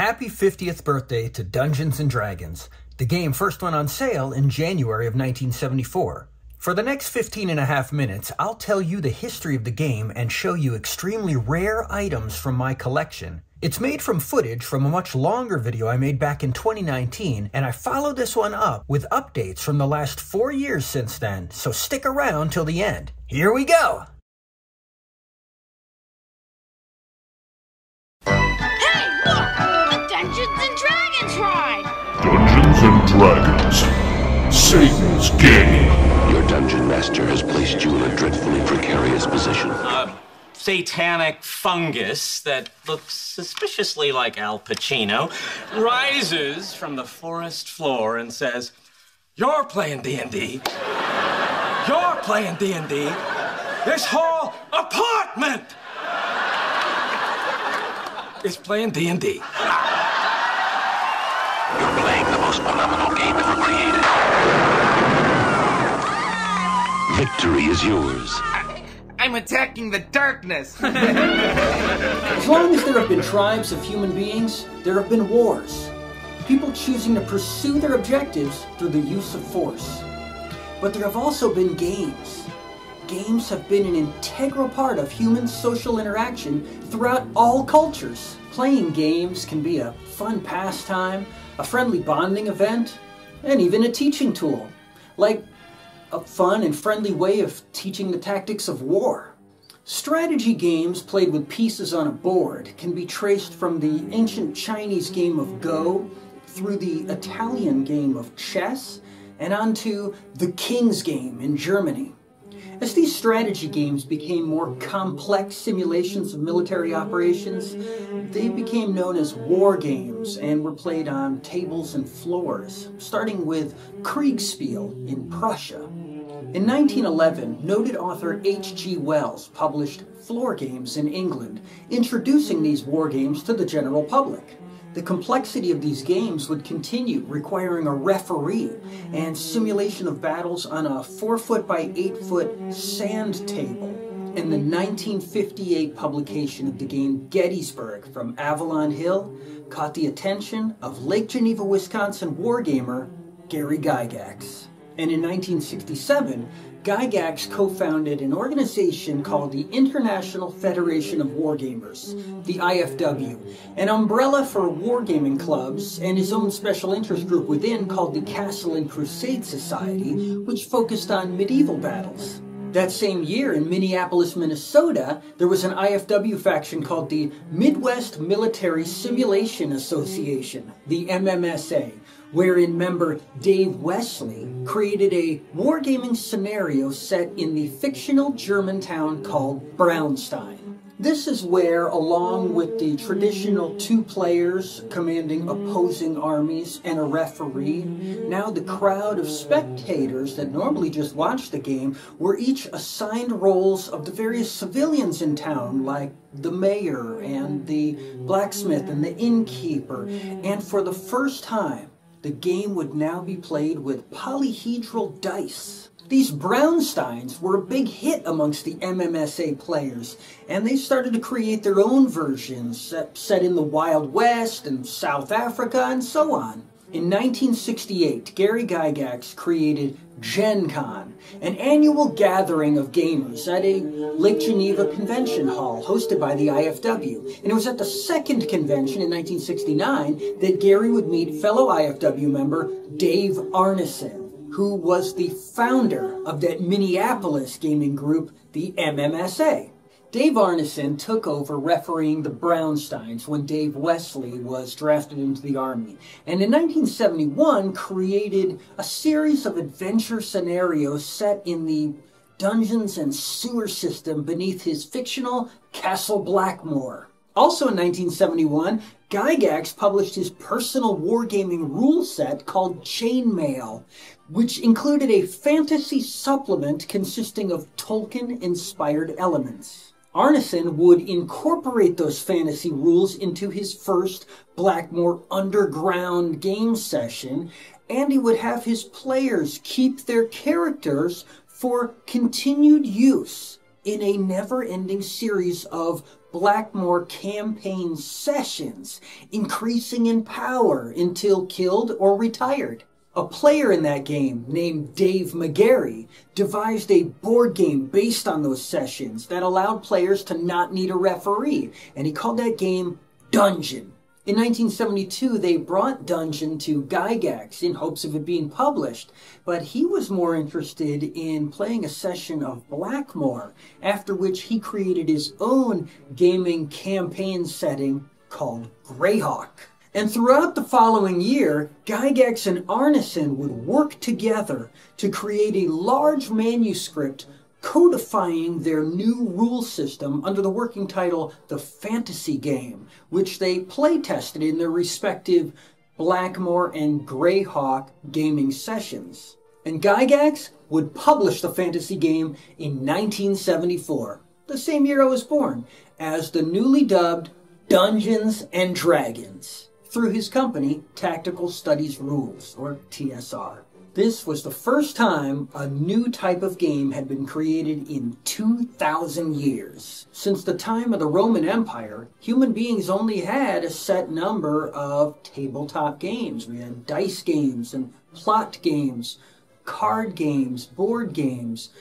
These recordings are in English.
Happy 50th birthday to Dungeons & Dragons. The game first went on sale in January of 1974. For the next 15.5 minutes, I'll tell you the history of the game and show you extremely rare items from my collection. It's made from footage from a much longer video I made back in 2019, and I followed this one up with updates from the last 4 years since then, so stick around till the end. Here we go! Hey, look! A Dungeons & Dragons ride! Dungeons & Dragons. Satan's game. Your dungeon master has placed you in a dreadfully precarious position. Satanic fungus that looks suspiciously like Al Pacino rises from the forest floor and says, "You're playing D&D. You're playing D&D. This whole apartment is playing D&D. You're playing the most phenomenal game ever created. Victory is yours. I'm attacking the darkness! As long as there have been tribes of human beings, there have been wars. People choosing to pursue their objectives through the use of force. But there have also been games. Games have been an integral part of human social interaction throughout all cultures. Playing games can be a fun pastime, a friendly bonding event, and even a teaching tool. Like a fun and friendly way of teaching the tactics of war. Strategy games played with pieces on a board can be traced from the ancient Chinese game of Go, through the Italian game of chess, and onto the King's Game in Germany. As these strategy games became more complex simulations of military operations, they became known as war games and were played on tables and floors, starting with Kriegspiel in Prussia. In 1911, noted author H.G. Wells published Floor Games in England, introducing these war games to the general public. The complexity of these games would continue, requiring a referee and simulation of battles on a 4-foot by 8-foot sand table. And the 1958 publication of the game Gettysburg from Avalon Hill caught the attention of Lake Geneva, Wisconsin wargamer Gary Gygax. And in 1967, Gygax co-founded an organization called the International Federation of Wargamers, the IFW, an umbrella for wargaming clubs, and his own special interest group within called the Castle and Crusade Society, which focused on medieval battles. That same year in Minneapolis, Minnesota, there was an IFW faction called the Midwest Military Simulation Association, the MMSA, wherein member Dave Wesley created a wargaming scenario set in the fictional German town called Braunstein. This is where, along with the traditional 2 players commanding opposing armies and a referee, now the crowd of spectators that normally just watched the game were each assigned roles of the various civilians in town, like the mayor and the blacksmith and the innkeeper, and for the first time, the game would now be played with polyhedral dice. These Braunsteins were a big hit amongst the MMSA players, and they started to create their own versions set in the Wild West and South Africa and so on. In 1968, Gary Gygax created Gen Con, an annual gathering of gamers at a Lake Geneva convention hall hosted by the IFW. And it was at the second convention in 1969 that Gary would meet fellow IFW member Dave Arneson, who was the founder of that Minneapolis gaming group, the MMSA. Dave Arneson took over refereeing the Braunsteins when Dave Wesley was drafted into the Army, and in 1971 created a series of adventure scenarios set in the dungeons and sewer system beneath his fictional Castle Blackmore. Also in 1971, Gygax published his personal wargaming rule set called Chainmail, which included a fantasy supplement consisting of Tolkien-inspired elements. Arneson would incorporate those fantasy rules into his first Blackmore Underground game session, and he would have his players keep their characters for continued use in a never-ending series of Blackmore campaign sessions, increasing in power until killed or retired. A player in that game named Dave McGarry devised a board game based on those sessions that allowed players to not need a referee, and he called that game Dungeon. In 1972, they brought Dungeon to Gygax in hopes of it being published, but he was more interested in playing a session of Blackmore, after which he created his own gaming campaign setting called Greyhawk. And throughout the following year, Gygax and Arneson would work together to create a large manuscript codifying their new rule system under the working title The Fantasy Game, which they play-tested in their respective Blackmore and Greyhawk gaming sessions. And Gygax would publish The Fantasy Game in 1974, the same year I was born, as the newly dubbed Dungeons and Dragons, through his company, Tactical Studies Rules, or TSR. This was the first time a new type of game had been created in 2,000 years. Since the time of the Roman Empire, human beings only had a set number of tabletop games. We had dice games and plot games, card games, board games,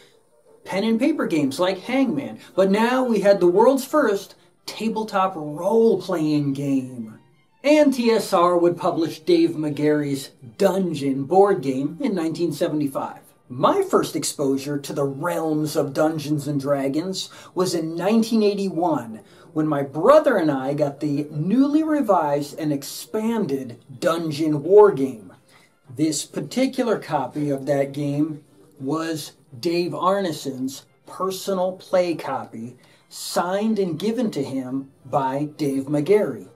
pen and paper games like Hangman. But now we had the world's first tabletop role-playing game. And TSR would publish Dave McGarry's Dungeon board game in 1975. My first exposure to the realms of Dungeons and Dragons was in 1981, when my brother and I got the newly revised and expanded Dungeon War Game. This particular copy of that game was Dave Arneson's personal play copy, signed and given to him by Dave McGarry.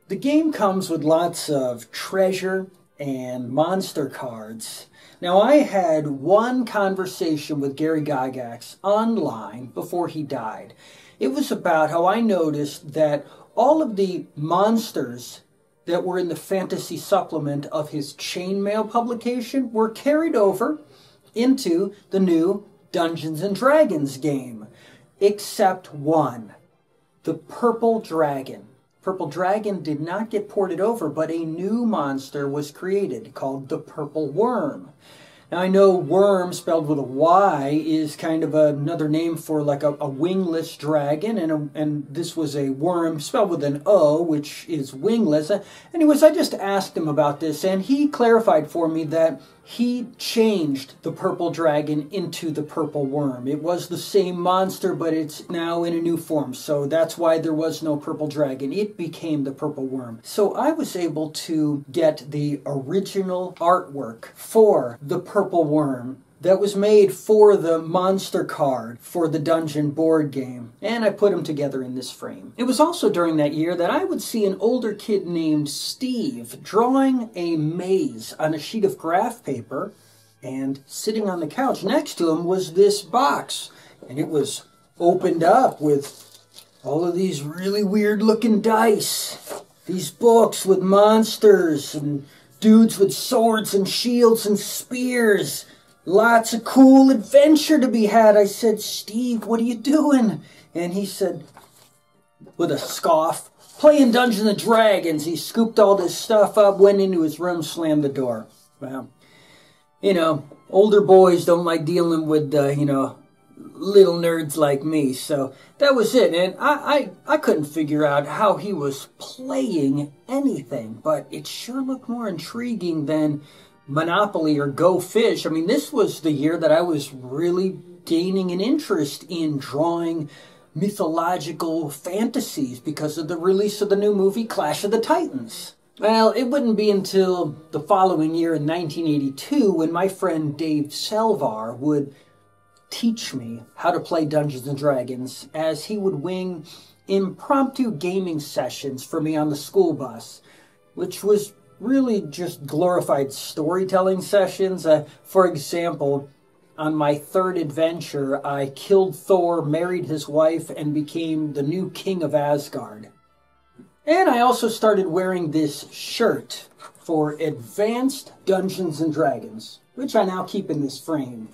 The game comes with lots of treasure and monster cards. Now, I had one conversation with Gary Gygax online before he died. It was about how I noticed that all of the monsters that were in the fantasy supplement of his Chainmail publication were carried over into the new Dungeons and Dragons game, except one, the Purple Dragon. Purple Dragon did not get ported over, but a new monster was created called the Purple Worm. Now, I know worm spelled with a Y is kind of another name for like a wingless dragon, and this was a worm spelled with an O, which is wingless. Anyways, I just asked him about this, and he clarified for me that he changed the purple dragon into the purple worm. It was the same monster, but it's now in a new form, so that's why there was no purple dragon. It became the purple worm. So I was able to get the original artwork for the purple worm that was made for the monster card for the Dungeon board game, and I put them together in this frame. It was also during that year that I would see an older kid named Steve drawing a maze on a sheet of graph paper, and sitting on the couch next to him was this box, and it was opened up with all of these really weird looking dice, these books with monsters and dudes with swords and shields and spears. Lots of cool adventure to be had. I said, Steve, what are you doing? And he said, with a scoff, playing Dungeons and Dragons. He scooped all this stuff up, went into his room, slammed the door. Well, you know, older boys don't like dealing with, little nerds like me. So that was it. And I couldn't figure out how he was playing anything, but it sure looked more intriguing than Monopoly or Go Fish. I mean, this was the year that I was really gaining an interest in drawing mythological fantasies because of the release of the new movie Clash of the Titans. Well, it wouldn't be until the following year in 1982 when my friend Dave Selvar would teach me how to play Dungeons and Dragons, as he would wing impromptu gaming sessions for me on the school bus, which was really just glorified storytelling sessions. For example, on my third adventure, I killed Thor, married his wife, and became the new king of Asgard. And I also started wearing this shirt for Advanced Dungeons and Dragons, which I now keep in this frame.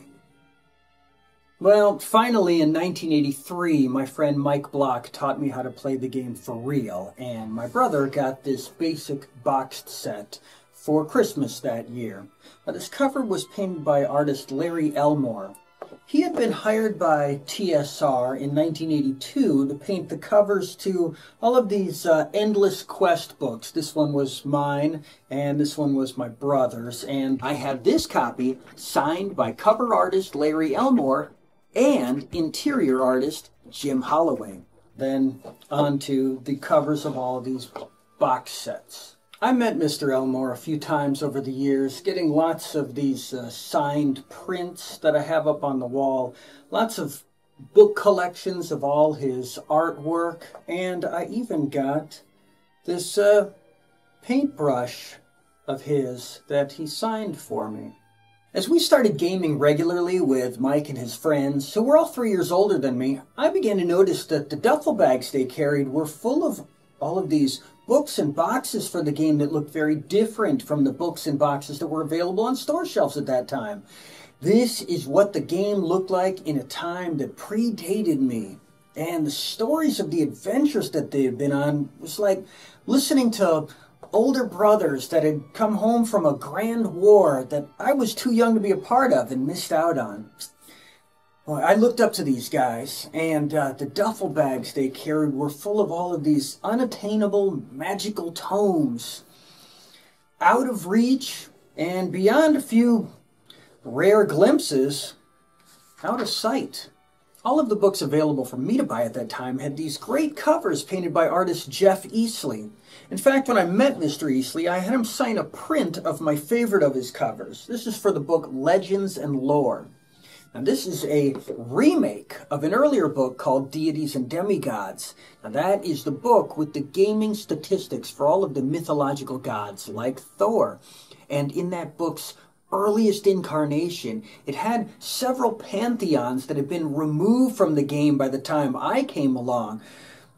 Well, finally in 1983, my friend Mike Block taught me how to play the game for real, and my brother got this basic boxed set for Christmas that year. Now, this cover was painted by artist Larry Elmore. He had been hired by TSR in 1982 to paint the covers to all of these Endless Quest books. This one was mine, and this one was my brother's, and I have this copy signed by cover artist Larry Elmore and interior artist Jim Holloway. Then on to the covers of all of these box sets. I met Mr. Elmore a few times over the years, getting lots of these signed prints that I have up on the wall, lots of book collections of all his artwork, and I even got this paintbrush of his that he signed for me. As we started gaming regularly with Mike and his friends, who were all 3 years older than me, I began to notice that the duffel bags they carried were full of all of these books and boxes for the game that looked very different from the books and boxes that were available on store shelves at that time. This is what the game looked like in a time that predated me. And the stories of the adventures that they had been on was like listening to older brothers that had come home from a grand war that I was too young to be a part of and missed out on. Well, I looked up to these guys, and the duffel bags they carried were full of all of these unattainable, magical tomes. Out of reach, and beyond a few rare glimpses, out of sight. All of the books available for me to buy at that time had these great covers painted by artist Jeff Easley. In fact, when I met Mr. Easley, I had him sign a print of my favorite of his covers. This is for the book Legends and Lore. Now, this is a remake of an earlier book called Deities and Demigods. Now, that is the book with the gaming statistics for all of the mythological gods, like Thor. And in that book's earliest incarnation, it had several pantheons that had been removed from the game by the time I came along,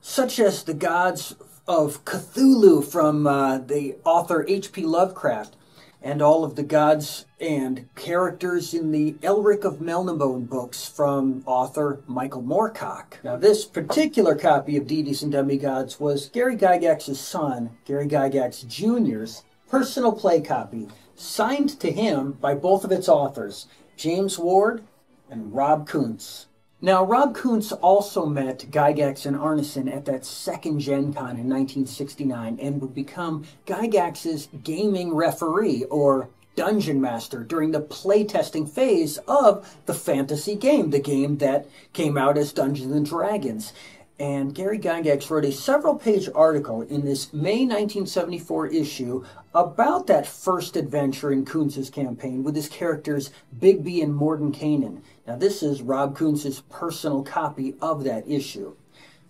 such as the gods of Cthulhu from the author H.P. Lovecraft, and all of the gods and characters in the Elric of Melniboné books from author Michael Moorcock. Now, this particular copy of Deities and Demigods was Gary Gygax's son, Gary Gygax Jr.'s personal play copy, signed to him by both of its authors, James Ward and Rob Kuntz. Now, Rob Kuntz also met Gygax and Arneson at that second Gen Con in 1969 and would become Gygax's gaming referee, or dungeon master, during the playtesting phase of the fantasy game, the game that came out as Dungeons & Dragons. And Gary Gygax wrote a several-page article in this May 1974 issue about that first adventure in Kuntz's campaign with his characters Bigby and Mordenkainen. Now, this is Rob Kuntz's personal copy of that issue.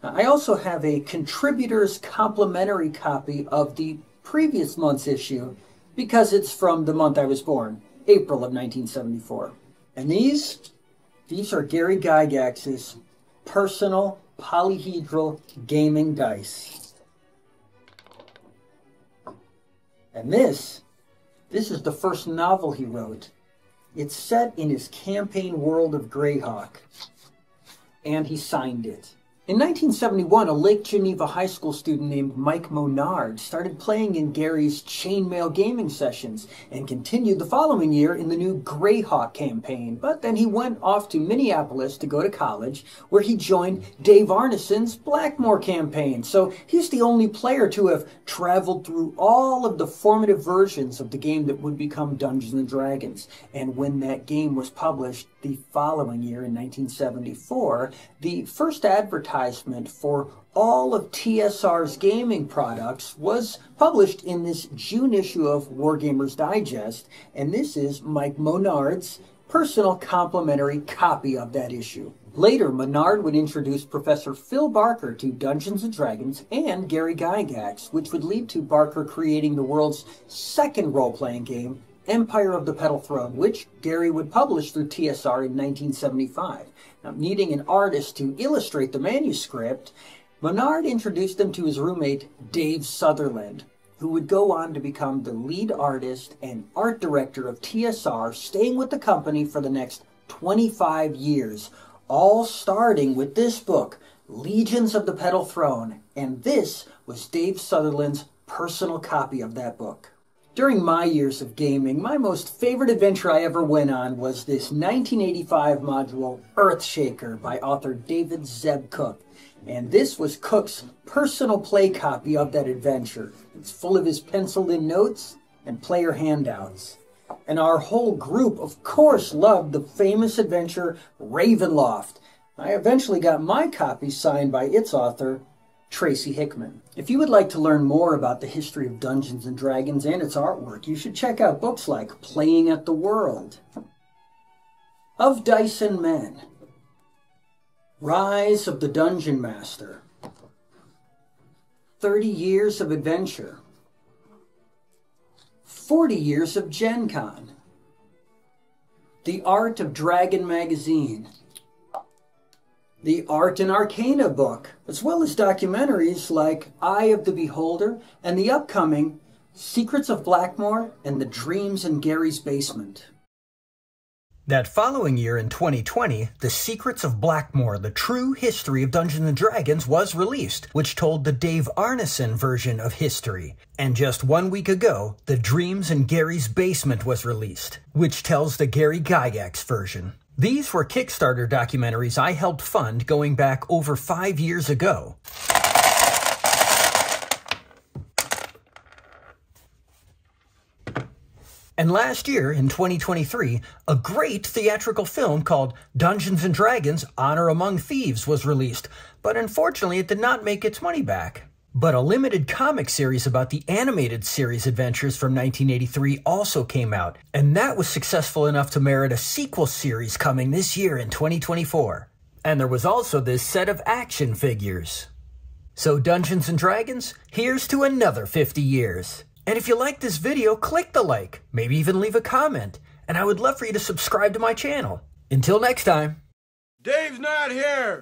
Now, I also have a contributor's complimentary copy of the previous month's issue because it's from the month I was born, April of 1974. And these are Gary Gygax's personal polyhedral gaming dice. And this is the first novel he wrote. It's set in his campaign world of Greyhawk, and he signed it. In 1971, a Lake Geneva High School student named Mike Monard started playing in Gary's chainmail gaming sessions and continued the following year in the new Greyhawk campaign. But then he went off to Minneapolis to go to college, where he joined Dave Arneson's Blackmore campaign. So he's the only player to have traveled through all of the formative versions of the game that would become Dungeons & Dragons. And when that game was published the following year in 1974, the first advertisement for all of TSR's gaming products was published in this June issue of Wargamers Digest, and this is Mike Monard's personal complimentary copy of that issue. Later, Monard would introduce Professor Phil Barker to Dungeons & Dragons and Gary Gygax, which would lead to Barker creating the world's second role-playing game, Empire of the Petal Throne, which Gary would publish through TSR in 1975. Now, needing an artist to illustrate the manuscript, Monard introduced them to his roommate, Dave Sutherland, who would go on to become the lead artist and art director of TSR, staying with the company for the next 25 years, all starting with this book, Legions of the Petal Throne, and this was Dave Sutherland's personal copy of that book. During my years of gaming, my most favorite adventure I ever went on was this 1985 module, Earthshaker, by author David Zeb Cook. And this was Cook's personal play copy of that adventure. It's full of his penciled-in notes and player handouts. And our whole group, of course, loved the famous adventure Ravenloft. I eventually got my copy signed by its author, Tracy Hickman. If you would like to learn more about the history of Dungeons & Dragons and its artwork, you should check out books like Playing at the World, Of Dice and Men, Rise of the Dungeon Master, 30 Years of Adventure, 40 Years of Gen Con, The Art of Dragon Magazine, the Art and Arcana book, as well as documentaries like Eye of the Beholder and the upcoming Secrets of Blackmoor and The Dreams in Gary's Basement. That following year in 2020, The Secrets of Blackmoor, The True History of Dungeons & Dragons was released, which told the Dave Arneson version of history. And just 1 week ago, The Dreams in Gary's Basement was released, which tells the Gary Gygax version. These were Kickstarter documentaries I helped fund going back over 5 years ago. And last year, in 2023, a great theatrical film called Dungeons & Dragons: Honor Among Thieves was released, but unfortunately it did not make its money back. But a limited comic series about the animated series adventures from 1983 also came out, and that was successful enough to merit a sequel series coming this year in 2024. And there was also this set of action figures. So Dungeons & Dragons, here's to another 50 years. And if you like this video, click the like, maybe even leave a comment, and I would love for you to subscribe to my channel. Until next time. Dave's not here!